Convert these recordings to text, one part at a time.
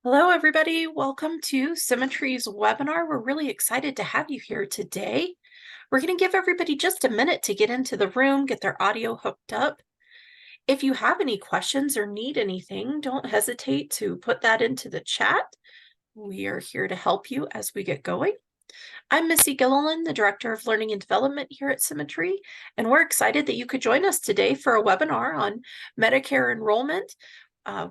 Hello, everybody. Welcome to SimiTree's webinar. We're really excited to have you here today. We're going to give everybody just a minute to get into the room, get their audio hooked up. If you have any questions or need anything, don't hesitate to put that into the chat. We are here to help you as we get going. I'm Missy Gilliland, the Director of Learning and Development here at SimiTree, and we're excited that you could join us today for a webinar on Medicare enrollment.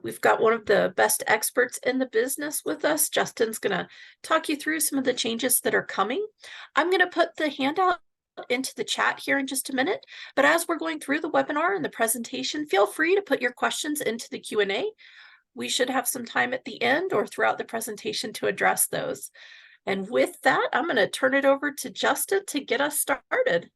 We've got one of the best experts in the business with us. Justin's going to talk you through some of the changes that are coming. I'm going to put the handout into the chat here in just a minute, but as we're going through the webinar and the presentation, feel free to put your questions into the Q&A. We should have some time at the end or throughout the presentation to address those. And with that, I'm going to turn it over to Justin to get us started.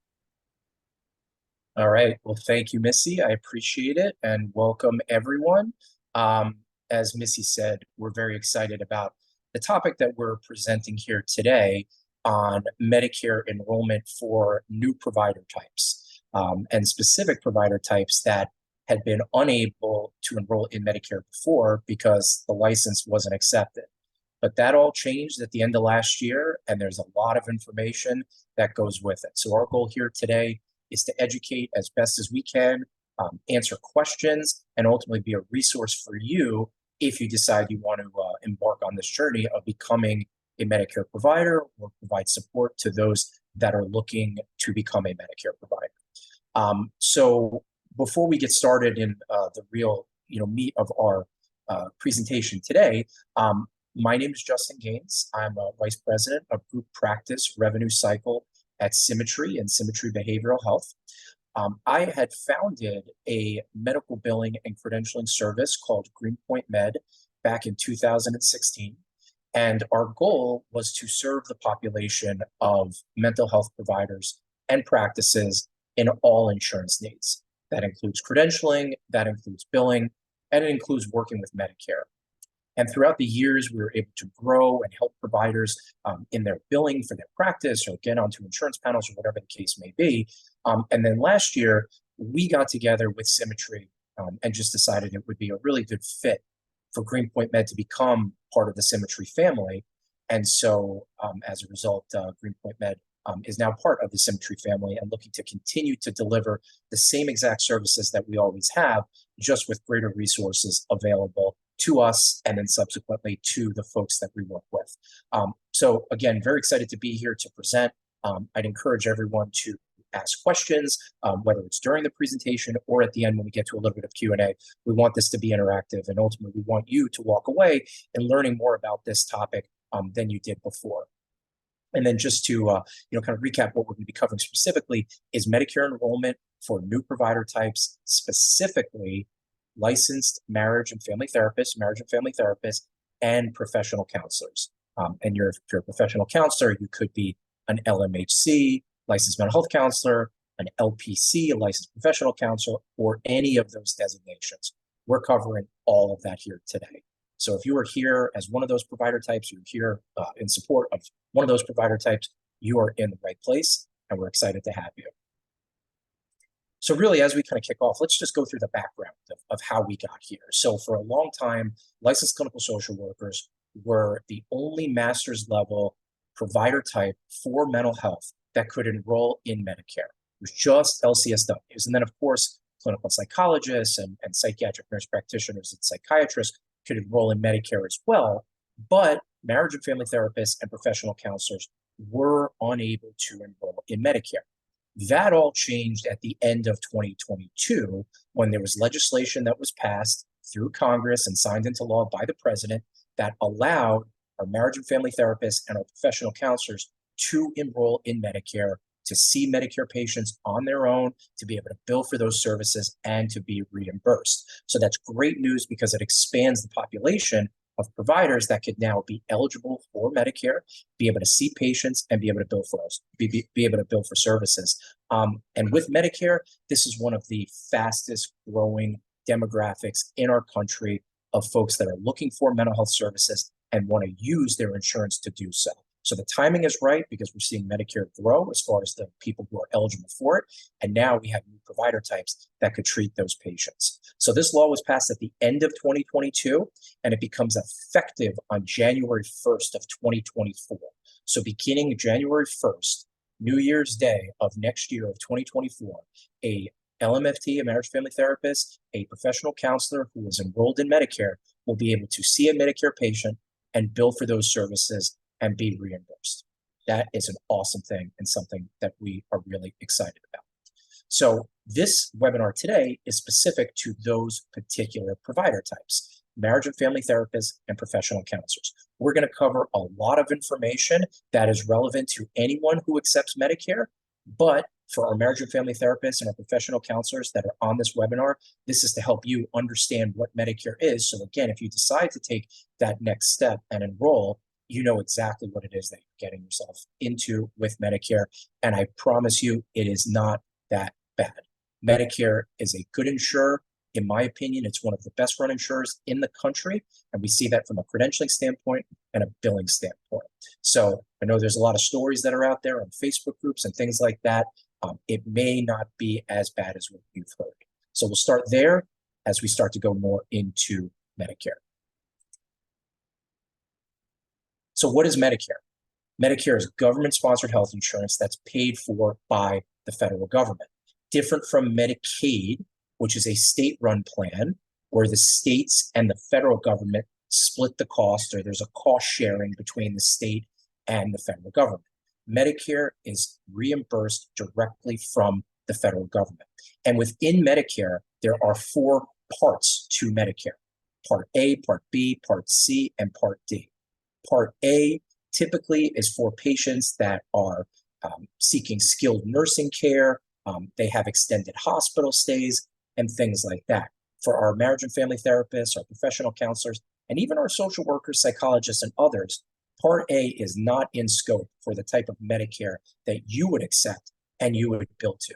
All right. Well, thank you, Missy. I appreciate it, and welcome everyone. As Missy said, we're very excited about the topic that we're presenting here today on Medicare enrollment for new provider types, and specific provider types that had been unable to enroll in Medicare before because the license wasn't accepted. But that all changed at the end of last year, and there's a lot of information that goes with it. So our goal here today is to educate as best as we can, answer questions, and ultimately be a resource for you if you decide you want to embark on this journey of becoming a Medicare provider or provide support to those that are looking to become a Medicare provider. So before we get started in the real meat of our presentation today, my name is Justin Gaines. I'm a Vice President of Group Practice Revenue Cycle at SimiTree and SimiTree Behavioral Health. I had founded a medical billing and credentialing service called GreenpointMed back in 2016. And our goal was to serve the population of mental health providers and practices in all insurance needs. That includes credentialing, that includes billing, and it includes working with Medicare. And throughout the years, we were able to grow and help providers in their billing for their practice or get onto insurance panels or whatever the case may be. And then last year, we got together with SimiTree and just decided it would be a really good fit for GreenpointMed to become part of the SimiTree family. And so as a result, GreenpointMed is now part of the SimiTree family and looking to continue to deliver the same exact services that we always have, just with greater resources available to us and then subsequently to the folks that we work with. So again, very excited to be here to present. I'd encourage everyone to ask questions, whether it's during the presentation or at the end when we get to a little bit of Q&A. We want this to be interactive, and ultimately we want you to walk away and learning more about this topic than you did before. And then just to kind of recap what we're going to be covering specifically is Medicare enrollment for new provider types, specifically licensed marriage and family therapists, and professional counselors. And if you're a professional counselor, you could be an LMHC, licensed mental health counselor, an LPC, a licensed professional counselor, or any of those designations. We're covering all of that here today. So if you are here as one of those provider types, you're here in support of one of those provider types, you are in the right place, and we're excited to have you. So really, as we kind of kick off, let's just go through the background of how we got here. So for a long time, licensed clinical social workers were the only master's level provider type for mental health that could enroll in Medicare. It was just LCSWs. And then, of course, clinical psychologists and psychiatric nurse practitioners and psychiatrists could enroll in Medicare as well. But marriage and family therapists and professional counselors were unable to enroll in Medicare. That all changed at the end of 2022 when there was legislation that was passed through Congress and signed into law by the president that allowed our marriage and family therapists and our professional counselors to enroll in Medicare, to see Medicare patients on their own, to be able to bill for those services, and to be reimbursed. So that's great news because it expands the population of providers that could now be eligible for Medicare, be able to see patients, and be able to bill for us, be able to bill for services. And with Medicare, this is one of the fastest growing demographics in our country of folks that are looking for mental health services and want to use their insurance to do so. So the timing is right because we're seeing Medicare grow as far as the people who are eligible for it. And now we have new provider types that could treat those patients. So this law was passed at the end of 2022, and it becomes effective on January 1st of 2024. So beginning January 1st, New Year's Day of next year of 2024, a LMFT, a marriage family therapist, a professional counselor who is enrolled in Medicare will be able to see a Medicare patient and bill for those services and be reimbursed. That is an awesome thing and something that we are really excited about. So this webinar today is specific to those particular provider types: marriage and family therapists and professional counselors. We're going to cover a lot of information that is relevant to anyone who accepts Medicare, but for our marriage and family therapists and our professional counselors that are on this webinar, this is to help you understand what Medicare is. So again, if you decide to take that next step and enroll, you know exactly what it is that you're getting yourself into with Medicare. And I promise you, it is not that bad. Medicare is a good insurer. In my opinion, it's one of the best run insurers in the country. And we see that from a credentialing standpoint and a billing standpoint. So I know there's a lot of stories that are out there on Facebook groups and things like that. It may not be as bad as what you've heard. So we'll start there as we start to go more into Medicare. So what is Medicare? Medicare is government-sponsored health insurance that's paid for by the federal government. Different from Medicaid, which is a state-run plan where the states and the federal government split the cost, or there's a cost sharing between the state and the federal government. Medicare is reimbursed directly from the federal government. And within Medicare, there are 4 parts to Medicare: Part A, Part B, Part C, and Part D. Part A typically is for patients that are seeking skilled nursing care. They have extended hospital stays and things like that. For our marriage and family therapists, our professional counselors, and even our social workers, psychologists, and others, Part A is not in scope for the type of Medicare that you would accept and you would bill to.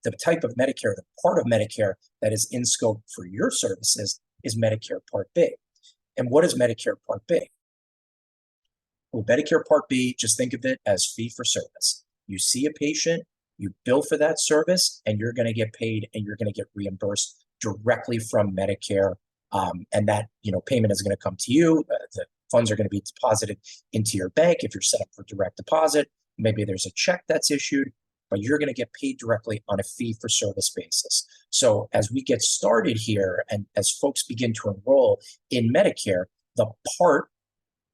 The type of Medicare, the part of Medicare that is in scope for your services is Medicare Part B. And what is Medicare Part B? Well, Medicare Part B, just think of it as fee for service. You see a patient, you bill for that service, and you're going to get paid and you're going to get reimbursed directly from Medicare. And that payment is going to come to you. The funds are going to be deposited into your bank if you're set up for direct deposit. Maybe there's a check that's issued, but you're going to get paid directly on a fee for service basis. So as we get started here and as folks begin to enroll in Medicare, the part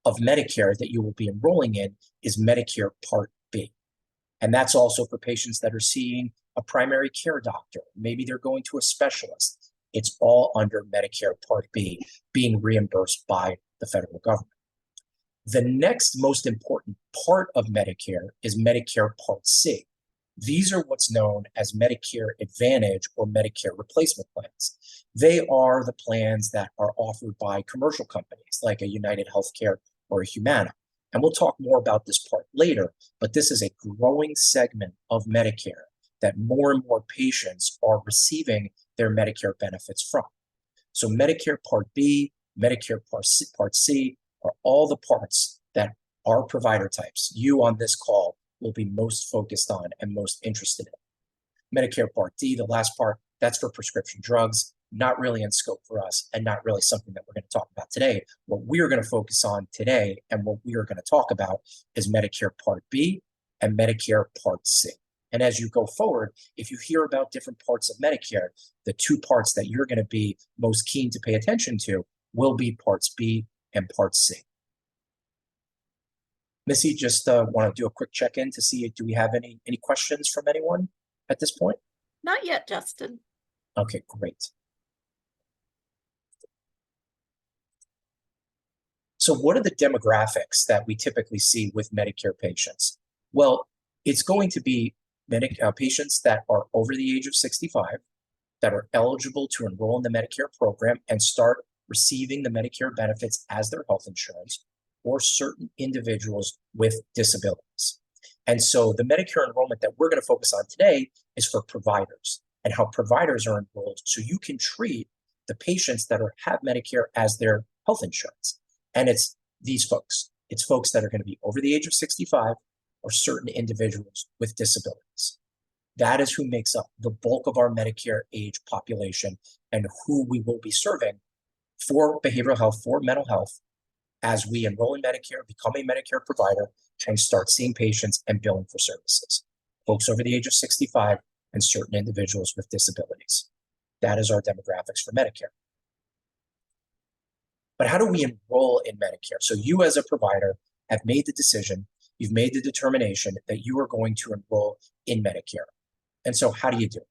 of Medicare that you will be enrolling in is Medicare Part B. And that's also for patients that are seeing a primary care doctor. Maybe they're going to a specialist. It's all under Medicare Part B, being reimbursed by the federal government. The next most important part of Medicare is Medicare Part C. These are what's known as Medicare Advantage or Medicare replacement plans. They are the plans that are offered by commercial companies like a United Healthcare or a Humana. And we'll talk more about this part later, but this is a growing segment of Medicare that more and more patients are receiving their Medicare benefits from. So Medicare Part B, Medicare Part C are all the parts that our provider types, you on this call, will be most focused on and most interested in. Medicare Part D, the last part, that's for prescription drugs, not really in scope for us and not really something that we're going to talk about today. What we are going to focus on today and what we are going to talk about is Medicare Part B and Medicare Part C. And as you go forward, if you hear about different parts of Medicare, the 2 parts that you're going to be most keen to pay attention to will be Parts B and Part C. Missy, just want to do a quick check-in to see, do we have any questions from anyone at this point? Not yet, Justin. Okay, great. So what are the demographics that we typically see with Medicare patients? Well, it's going to be patients that are over the age of 65, that are eligible to enroll in the Medicare program and start receiving the Medicare benefits as their health insurance, or certain individuals with disabilities. And so the Medicare enrollment that we're going to focus on today is for providers and how providers are enrolled so you can treat the patients that have Medicare as their health insurance. And it's these folks. It's folks that are going to be over the age of 65 or certain individuals with disabilities. That is who makes up the bulk of our Medicare age population and who we will be serving for behavioral health, for mental health, as we enroll in Medicare, become a Medicare provider, and start seeing patients and billing for services. Folks over the age of 65 and certain individuals with disabilities. That is our demographics for Medicare. But how do we enroll in Medicare? So you as a provider have made the decision, you've made the determination that you are going to enroll in Medicare. And so how do you do it?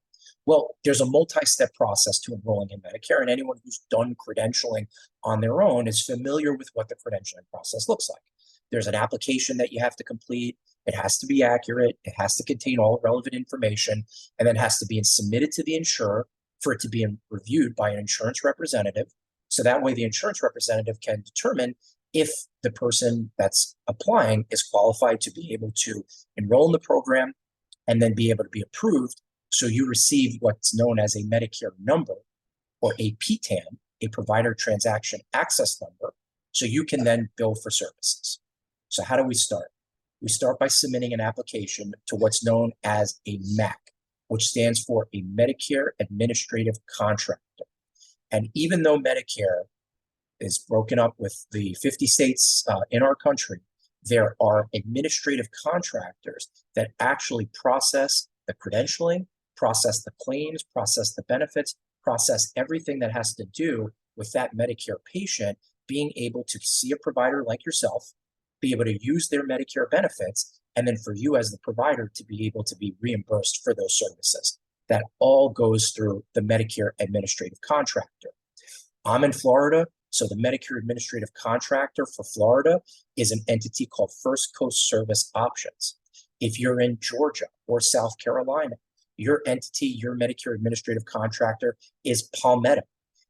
Well, there's a multi-step process to enrolling in Medicare, and anyone who's done credentialing on their own is familiar with what the credentialing process looks like. There's an application that you have to complete. It has to be accurate. It has to contain all relevant information, and then has to be submitted to the insurer for it to be reviewed by an insurance representative. So that way the insurance representative can determine if the person that's applying is qualified to be able to enroll in the program and then be able to be approved. So you receive what's known as a Medicare number, or a PTAN, a provider transaction access number, so you can then bill for services. So how do we start? We start by submitting an application to what's known as a MAC, which stands for a Medicare Administrative Contractor. And even though Medicare is broken up with the 50 states in our country, there are administrative contractors that actually process the credentialing, process the claims, process the benefits, process everything that has to do with that Medicare patient being able to see a provider like yourself, be able to use their Medicare benefits, and then for you as the provider to be able to be reimbursed for those services. That all goes through the Medicare Administrative Contractor. I'm in Florida, so the Medicare Administrative Contractor for Florida is an entity called First Coast Service Options. If you're in Georgia or South Carolina, your entity, your Medicare Administrative Contractor is Palmetto.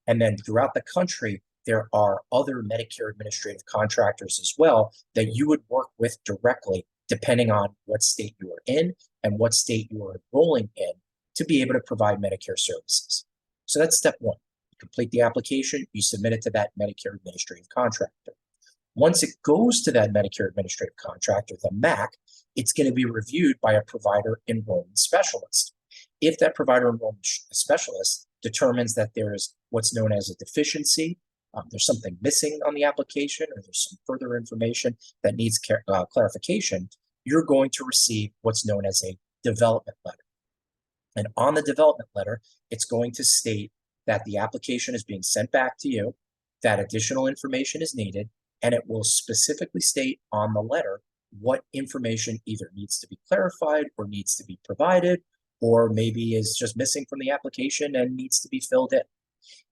And then throughout the country, there are other Medicare Administrative Contractors as well that you would work with directly, depending on what state you are in and what state you are enrolling in, to be able to provide Medicare services. So that's step one. You complete the application, you submit it to that Medicare Administrative Contractor. Once it goes to that Medicare Administrative Contractor, the MAC, it's going to be reviewed by a provider enrollment specialist. If that provider enrollment specialist determines that there is what's known as a deficiency, there's something missing on the application, or there's some further information that needs clarification, you're going to receive what's known as a development letter. And on the development letter, it's going to state that the application is being sent back to you, that additional information is needed, and it will specifically state on the letter what information either needs to be clarified or needs to be provided, or maybe is just missing from the application and needs to be filled in.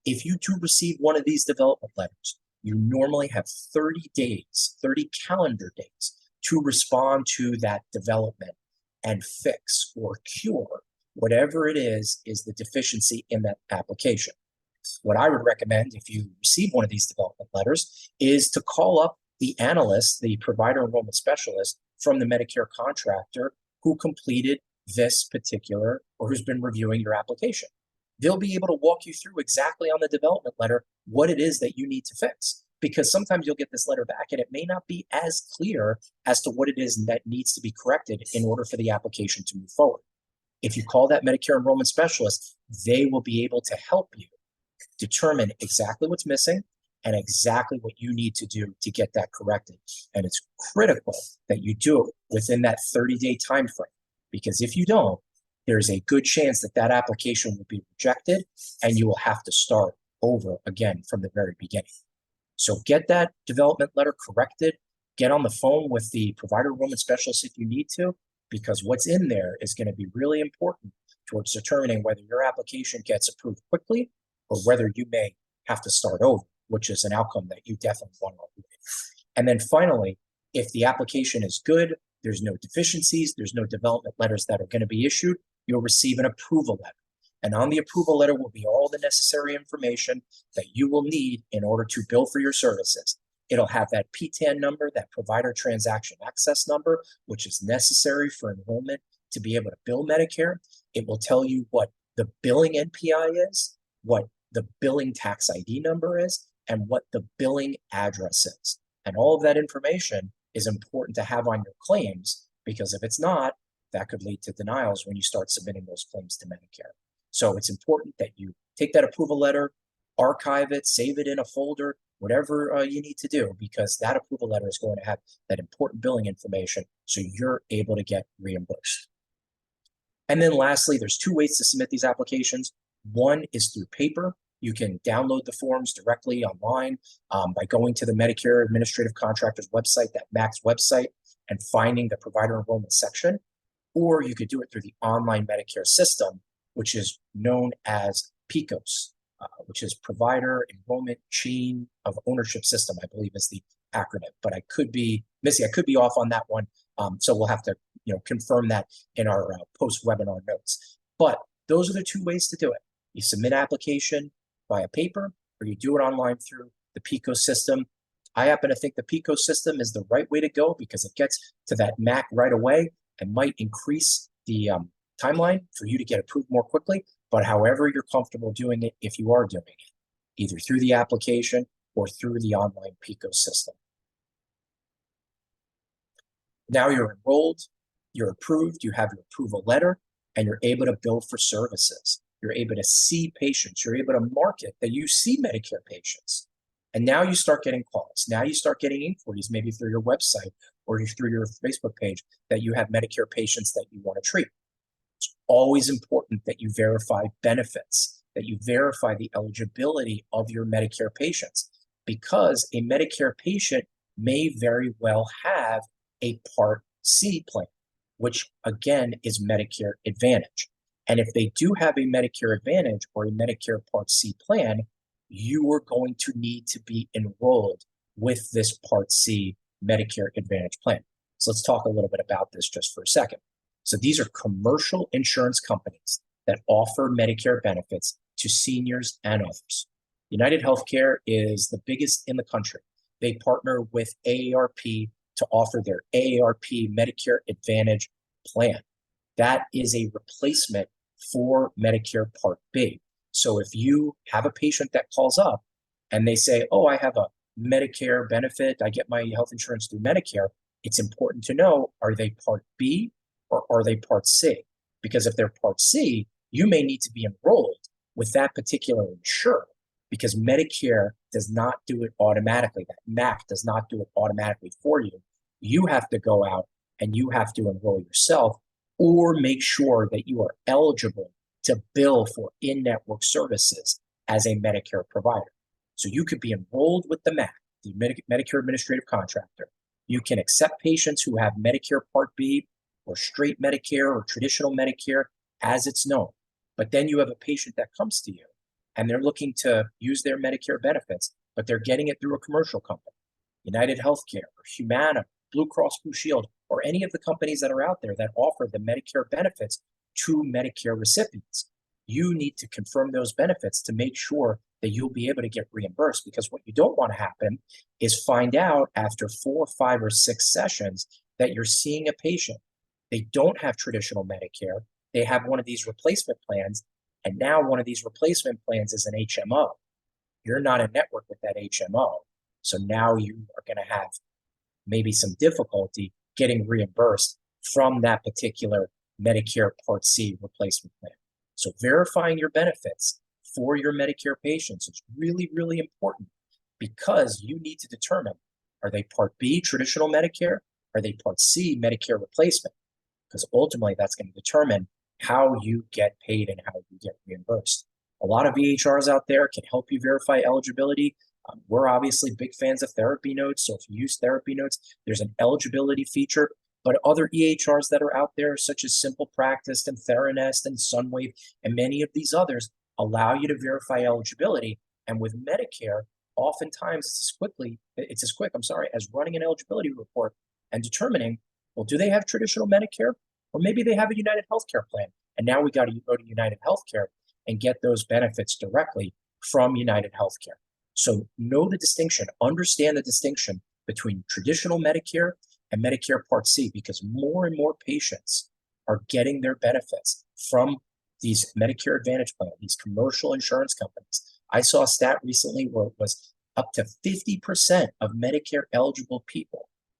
If you do receive one of these development letters, you normally have 30 days, 30 calendar days to respond to that development and fix or cure whatever it is the deficiency in that application. What I would recommend if you receive one of these development letters is to call up the analyst, the provider enrollment specialist from the Medicare contractor who completed this particular, or who's been reviewing your application. They'll be able to walk you through exactly on the development letter what it is that you need to fix. Because sometimes you'll get this letter back and it may not be as clear as to what it is that needs to be corrected in order for the application to move forward. If you call that Medicare enrollment specialist, they will be able to help you determine exactly what's missing and exactly what you need to do to get that corrected. And it's critical that you do it within that 30-day time frame, because if you don't, there's a good chance that that application will be rejected and you will have to start over again from the very beginning. So get that development letter corrected, get on the phone with the provider enrollment specialist if you need to, because what's in there is going to be really important towards determining whether your application gets approved quickly or whether you may have to start over, which is an outcome that you definitely want to avoid. And then finally, if the application is good, there's no deficiencies, there's no development letters that are going to be issued, you'll receive an approval letter. And on the approval letter will be all the necessary information that you will need in order to bill for your services. It'll have that PTAN number, that provider transaction access number, which is necessary for enrollment to be able to bill Medicare. It will tell you what the billing NPI is, what the billing tax ID number is, and what the billing address is. And all of that information is important to have on your claims, because if it's not, that could lead to denials when you start submitting those claims to Medicare. So it's important that you take that approval letter, archive it, save it in a folder, whatever you need to do, because that approval letter is going to have that important billing information so you're able to get reimbursed. And then lastly, there's two ways to submit these applications. One is through paper. You can download the forms directly online by going to the Medicare Administrative Contractors website, that MAC's website, and finding the provider enrollment section. Or you could do it through the online Medicare system, which is known as PECOS, which is Provider Enrollment Chain of Ownership System, I believe is the acronym. But I could be, Missy, I could be off on that one. So we'll have to confirm that in our post-webinar notes. But those are the two ways to do it. You submit application via paper, or you do it online through the PECOS system. I happen to think the PECOS system is the right way to go because it gets to that MAC right away and might increase the timeline for you to get approved more quickly. But however you're comfortable doing it, if you are doing it, either through the application or through the online PECOS system. Now you're enrolled, you're approved, you have your approval letter, and you're able to bill for services. You're able to see patients. You're able to market that you see Medicare patients. And now you start getting calls. Now you start getting inquiries, maybe through your website or through your Facebook page, that you have Medicare patients that you want to treat. It's always important that you verify benefits, that you verify the eligibility of your Medicare patients, because a Medicare patient may very well have a Part C plan, which again is Medicare Advantage. And if they do have a Medicare Advantage or a Medicare Part C plan, you are going to need to be enrolled with this Part C Medicare Advantage plan. So let's talk a little bit about this just for a second. So these are commercial insurance companies that offer Medicare benefits to seniors and others. United Healthcare is the biggest in the country. They partner with AARP to offer their AARP Medicare Advantage plan. That is a replacement for Medicare Part B. So if you have a patient that calls up and they say, oh, I have a Medicare benefit, I get my health insurance through Medicare, it's important to know, are they Part B or are they Part C? Because if they're Part C, you may need to be enrolled with that particular insurer, because Medicare does not do it automatically. That MAC does not do it automatically for you. You have to go out and you have to enroll yourself, or make sure that you are eligible to bill for in-network services as a Medicare provider. So you could be enrolled with the MAC, the Medicare Administrative Contractor. You can accept patients who have Medicare Part B or straight Medicare or traditional Medicare as it's known. But then you have a patient that comes to you and they're looking to use their Medicare benefits, but they're getting it through a commercial company, United Healthcare or Humana, Blue Cross Blue Shield, or any of the companies that are out there that offer the Medicare benefits to Medicare recipients. You need to confirm those benefits to make sure that you'll be able to get reimbursed, because what you don't want to happen is find out after 4, 5, or 6 sessions that you're seeing a patient. They don't have traditional Medicare. They have one of these replacement plans, and now one of these replacement plans is an HMO. You're not in network with that HMO. So now you are going to have maybe some difficulty getting reimbursed from that particular Medicare Part C replacement plan. So verifying your benefits for your Medicare patients is really, really important, because you need to determine, are they Part B traditional Medicare? Are they Part C Medicare replacement? Because ultimately that's going to determine how you get paid and how you get reimbursed. A lot of EHRs out there can help you verify eligibility. We're obviously big fans of therapy notes. So if you use therapy notes, there's an eligibility feature. But other EHRs that are out there, such as Simple Practice and Theranest and Sunwave and many of these others, allow you to verify eligibility. And with Medicare, oftentimes it's as quick as running an eligibility report and determining, well, do they have traditional Medicare? Or maybe they have a United Healthcare plan. And now we got to go to United Healthcare and get those benefits directly from United Healthcare. So know the distinction, understand the distinction between traditional Medicare and Medicare Part C, because more and more patients are getting their benefits from these Medicare Advantage plans, these commercial insurance companies. I saw a stat recently where it was up to 50% of Medicare eligible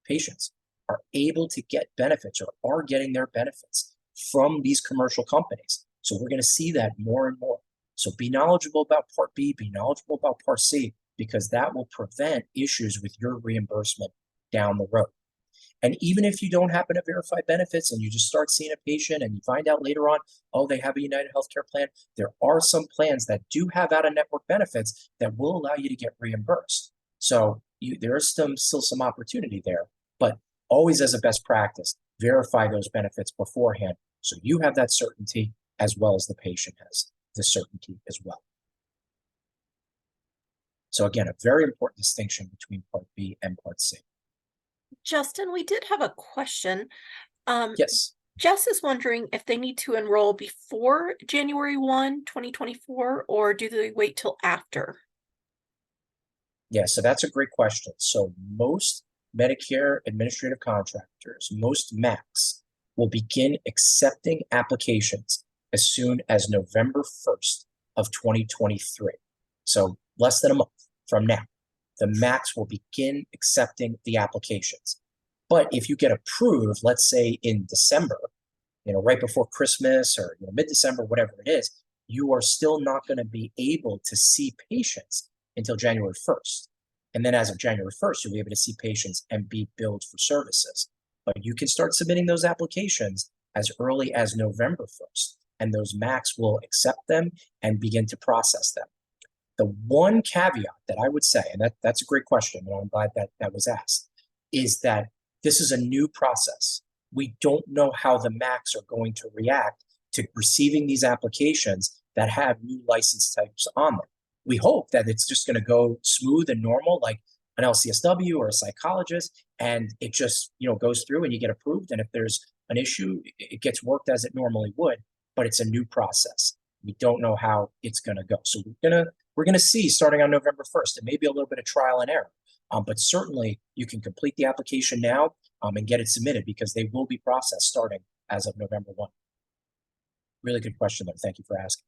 patients are able to get benefits or are getting their benefits from these commercial companies. So we're going to see that more and more. So be knowledgeable about Part B, be knowledgeable about Part C, because that will prevent issues with your reimbursement down the road. And even if you don't happen to verify benefits and you just start seeing a patient and you find out later on, oh, they have a United Healthcare plan, there are some plans that do have out-of-network benefits that will allow you to get reimbursed. So there is still some opportunity there, but always as a best practice, verify those benefits beforehand so you have that certainty as well as the patient has the certainty as well. So again, a very important distinction between Part B and Part C. Justin, we did have a question. Yes. Jess is wondering if they need to enroll before January 1, 2024, or do they wait till after? Yeah, so that's a great question. So most Medicare administrative contractors, most MACs, will begin accepting applications as soon as November 1st of 2023. So less than a month from now, the MACs will begin accepting the applications. But if you get approved, let's say in December, right before Christmas or mid-December, whatever it is, you are still not going to be able to see patients until January 1st. And then as of January 1st, you'll be able to see patients and be billed for services. But you can start submitting those applications as early as November 1st, and those MACs will accept them and begin to process them. The one caveat that I would say, and that's a great question, and I'm glad that was asked, is that this is a new process. We don't know how the MACs are going to react to receiving these applications that have new license types on them. We hope that it's just going to go smooth and normal, like an LCSW or a psychologist, and it just goes through and you get approved. And if there's an issue, it gets worked as it normally would. But it's a new process. We don't know how it's going to go. So we're gonna see starting on November 1st. It may be a little bit of trial and error, but certainly you can complete the application now and get it submitted because they will be processed starting as of November 1. Really good question, though. Thank you for asking.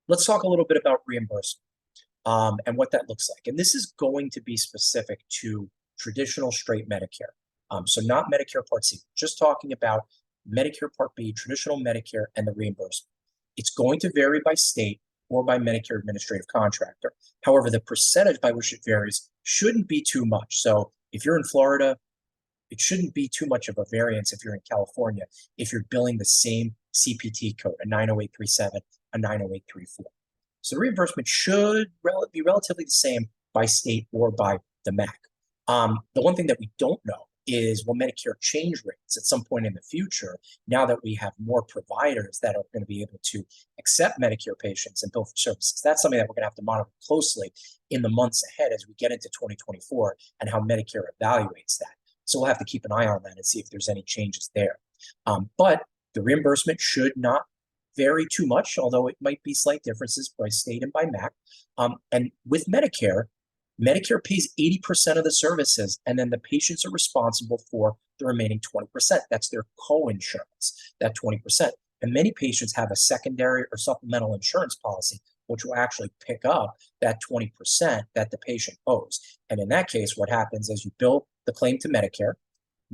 Let's talk a little bit about reimbursement and what that looks like. And this is going to be specific to traditional straight Medicare. So not Medicare Part C, just talking about Medicare Part B, traditional Medicare, and the reimbursement. It's going to vary by state or by Medicare administrative contractor. However, the percentage by which it varies shouldn't be too much. So if you're in Florida, it shouldn't be too much of a variance if you're in California, if you're billing the same CPT code, a 90837, a 90834. So the reimbursement should be relatively the same by state or by the MAC. The one thing that we don't know is will Medicare change rates at some point in the future now that we have more providers that are going to be able to accept Medicare patients and bill for services. That's something that we're going to have to monitor closely in the months ahead as we get into 2024 and how Medicare evaluates that. So we'll have to keep an eye on that and see if there's any changes there. But the reimbursement should not vary too much, although it might be slight differences by state and by MAC. And with Medicare pays 80% of the services, and then the patients are responsible for the remaining 20%. That's their co-insurance, that 20%. And many patients have a secondary or supplemental insurance policy, which will actually pick up that 20% that the patient owes. And in that case, what happens is you bill the claim to Medicare,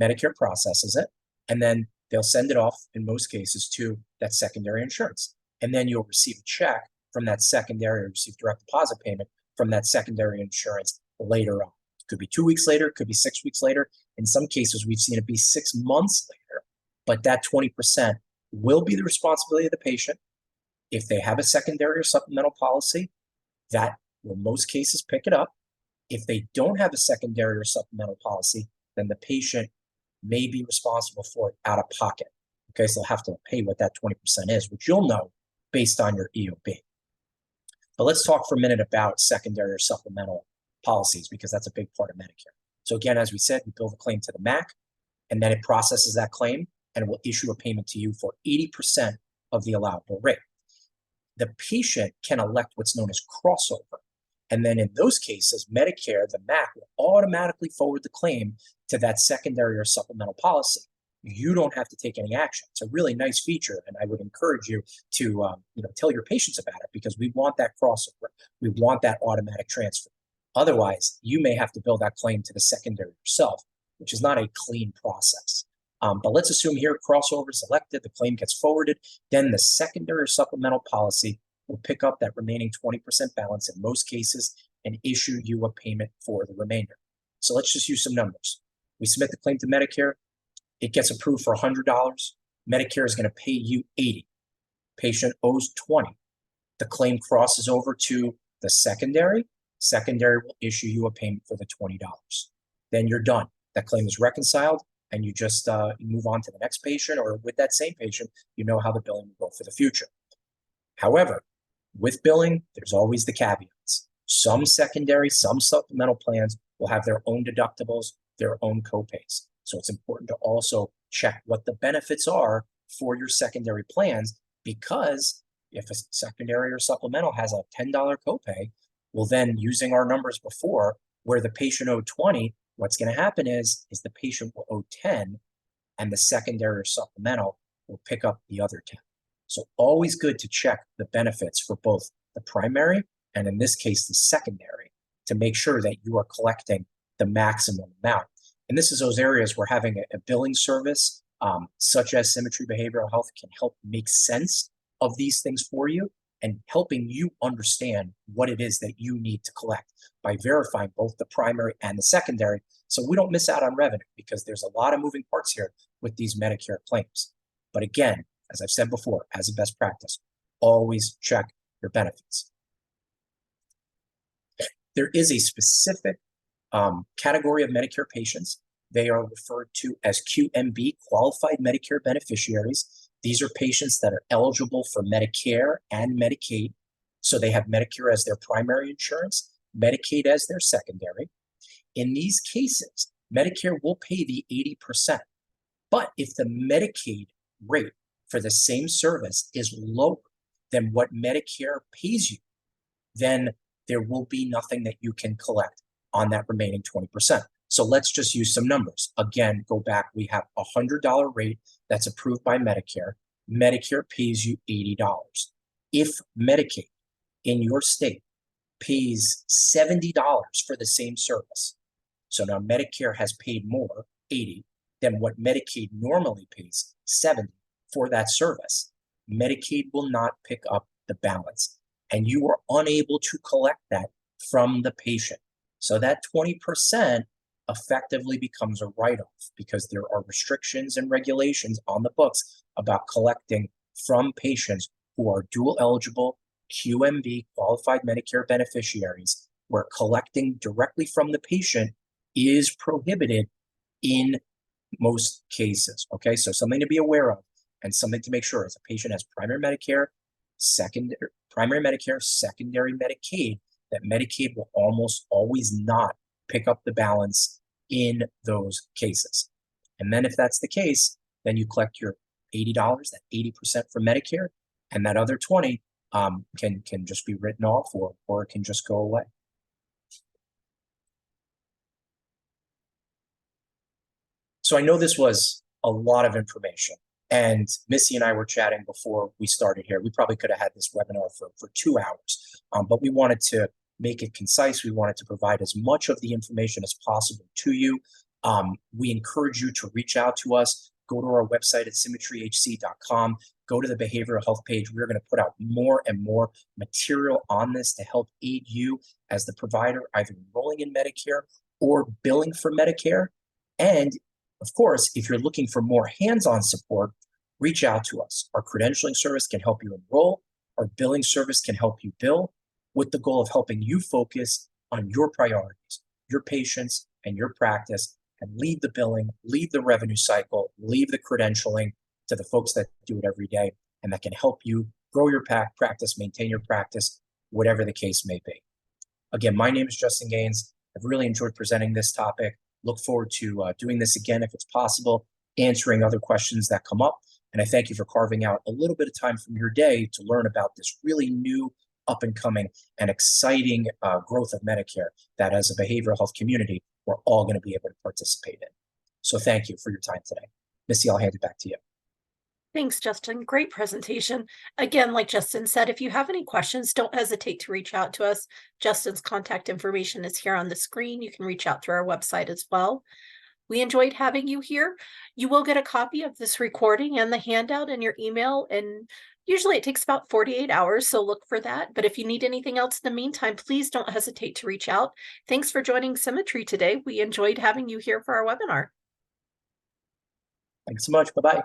Medicare processes it, and then they'll send it off, in most cases, to that secondary insurance. And then you'll receive a check from that secondary, or receive direct deposit payment from that secondary insurance later on. It could be 2 weeks later, it could be 6 weeks later. In some cases, we've seen it be 6 months later, but that 20% will be the responsibility of the patient. If they have a secondary or supplemental policy, that will in most cases pick it up. If they don't have a secondary or supplemental policy, then the patient may be responsible for it out of pocket. Okay, so they'll have to pay what that 20% is, which you'll know based on your EOB. But let's talk for a minute about secondary or supplemental policies, because that's a big part of Medicare. So again, as we said, we bill the claim to the MAC, and then it processes that claim, and it will issue a payment to you for 80% of the allowable rate. The patient can elect what's known as crossover. And then in those cases, Medicare, the MAC, will automatically forward the claim to that secondary or supplemental policy. you don't have to take any action. It's a really nice feature, and I would encourage you to tell your patients about it, because we want that crossover. We want that automatic transfer. Otherwise, you may have to bill that claim to the secondary yourself, which is not a clean process. But let's assume here crossover is elected, the claim gets forwarded, then the secondary or supplemental policy will pick up that remaining 20% balance in most cases and issue you a payment for the remainder. So let's just use some numbers. We submit the claim to Medicare, it gets approved for $100. Medicare is going to pay you $80. Patient owes $20. The claim crosses over to the secondary. Secondary will issue you a payment for the $20. Then you're done. That claim is reconciled, and you just move on to the next patient, or with that same patient, you know how the billing will go for the future. However, with billing, there's always the caveats. Some secondary, some supplemental plans will have their own deductibles, their own copays. So it's important to also check what the benefits are for your secondary plans, because if a secondary or supplemental has a $10 copay, well, then using our numbers before, where the patient owed 20, what's going to happen is the patient will owe 10, and the secondary or supplemental will pick up the other 10. So always good to check the benefits for both the primary and, in this case, the secondary, to make sure that you are collecting the maximum amount. And this is those areas where having a billing service such as SimiTree Behavioral Health can help make sense of these things for you, and helping you understand what it is that you need to collect by verifying both the primary and the secondary, so we don't miss out on revenue, because there's a lot of moving parts here with these Medicare claims. But again, as I've said before, as a best practice, always check your benefits. There is a specific category of Medicare patients. They are referred to as QMB, Qualified Medicare Beneficiaries. These are patients that are eligible for Medicare and Medicaid. So they have Medicare as their primary insurance, Medicaid as their secondary. In these cases, Medicare will pay the 80%. But if the Medicaid rate for the same service is lower than what Medicare pays you, then there will be nothing that you can collect on that remaining 20%. So let's just use some numbers. Again, go back. We have a $100 rate that's approved by Medicare. Medicare pays you $80. If Medicaid in your state pays $70 for the same service, so now Medicare has paid more, 80, than what Medicaid normally pays, 70, for that service, Medicaid will not pick up the balance, and you are unable to collect that from the patient. So that 20% effectively becomes a write-off, because there are restrictions and regulations on the books about collecting from patients who are dual eligible QMB, Qualified Medicare Beneficiaries, where collecting directly from the patient is prohibited in most cases. Okay, so something to be aware of, and something to make sure, as a patient has primary Medicare, secondary Medicaid, that Medicaid will almost always not pick up the balance in those cases. And then if that's the case, then you collect your $80, that 80% from Medicare, and that other 20 can just be written off, or it can just go away. So I know this was a lot of information, and Missy and I were chatting before we started here. We probably could have had this webinar for 2 hours, but we wanted to make it concise. We wanted to provide as much of the information as possible to you. We encourage you to reach out to us. Go to our website at SimiTreeHC.com. Go to the behavioral health page. We're going to put out more and more material on this to help aid you as the provider, either enrolling in Medicare or billing for Medicare. And of course, if you're looking for more hands-on support, reach out to us. Our credentialing service can help you enroll. Our billing service can help you bill, with the goal of helping you focus on your priorities, your patients, and your practice, and leave the billing, leave the revenue cycle, leave the credentialing to the folks that do it every day, and that can help you grow your practice, maintain your practice, whatever the case may be. Again, my name is Justin Gaines. I've really enjoyed presenting this topic. Look forward to doing this again if it's possible, answering other questions that come up. And I thank you for carving out a little bit of time from your day to learn about this really new, up and coming, and exciting growth of Medicare that, as a behavioral health community, we're all going to be able to participate in. So thank you for your time today. Missy, I'll hand it back to you. Thanks, Justin. Great presentation. Again, like Justin said, if you have any questions, don't hesitate to reach out to us. Justin's contact information is here on the screen. You can reach out through our website as well. We enjoyed having you here. You will get a copy of this recording and the handout in your email, and usually it takes about 48 hours, so look for that. But if you need anything else in the meantime, please don't hesitate to reach out. Thanks for joining SimiTree today. We enjoyed having you here for our webinar. Thanks so much. Bye-bye.